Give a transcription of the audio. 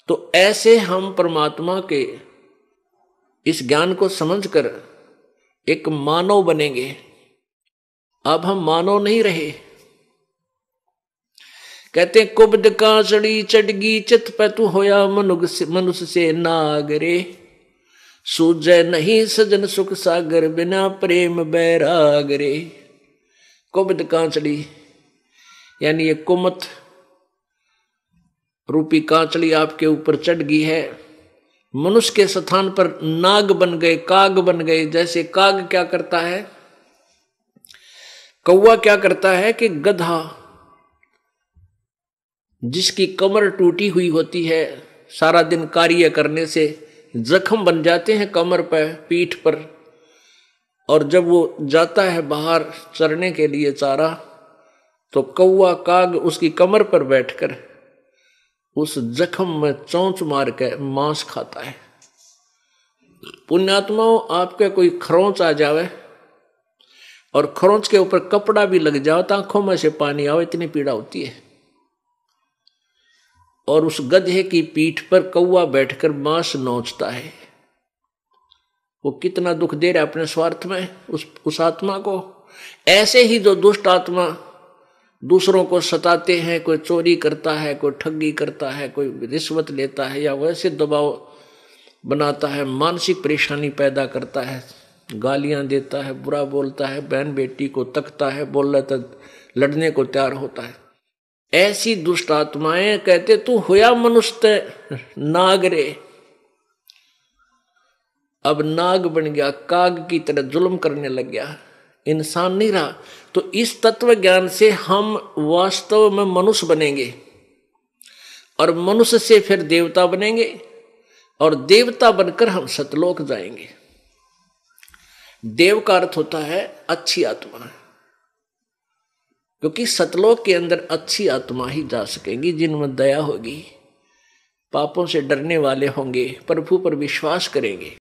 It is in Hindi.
तो ऐसे हम परमात्मा के इस ज्ञान को समझकर एक मानव बनेंगे। अब हम मानव नहीं रहे। कहते कुब्द कांचड़ी चढ़गी चित पे तू होया मनुष्य से नागरे, सूझे नहीं सजन सुख सागर बिना प्रेम बैराग रे। कुब्द कांचड़ी यानी ये कुमत रूपी कांचड़ी आपके ऊपर चढ़ गई है। मनुष्य के स्थान पर नाग बन गए, काग बन गए। जैसे काग क्या करता है, कौवा क्या करता है कि गधा जिसकी कमर टूटी हुई होती है, सारा दिन कार्य करने से जख्म बन जाते हैं कमर पर, पीठ पर, और जब वो जाता है बाहर चरने के लिए चारा, तो कौवा काग उसकी कमर पर बैठकर उस जख्म में चोंच मार के मांस खाता है। पुण्यात्माओं, आपके कोई खरोंच आ जावे और खरोंच के ऊपर कपड़ा भी लग जाओ तो आंखों में से पानी आओ, इतनी पीड़ा होती है। और उस गधे की पीठ पर कौवा बैठकर मांस नोचता है। वो कितना दुख दे रहा है अपने स्वार्थ में उस आत्मा को। ऐसे ही जो दुष्ट आत्मा दूसरों को सताते हैं, कोई चोरी करता है, कोई ठगी करता है, कोई रिश्वत लेता है, या वैसे दबाव बनाता है, मानसिक परेशानी पैदा करता है, गालियां देता है, बुरा बोलता है, बहन बेटी को तकता है, बोल तो लड़ने को तैयार होता है, ऐसी दुष्ट आत्माएं कहते तू होया मनुष्य नाग रे। अब नाग बन गया, काग की तरह जुल्म करने लग गया, इंसान नहीं रहा। तो इस तत्व ज्ञान से हम वास्तव में मनुष्य बनेंगे, और मनुष्य से फिर देवता बनेंगे, और देवता बनकर हम सतलोक जाएंगे। देव का अर्थ होता है अच्छी आत्मा, क्योंकि सतलोक के अंदर अच्छी आत्मा ही जा सकेंगी, जिनमें दया होगी, पापों से डरने वाले होंगे, प्रभु पर विश्वास करेंगे।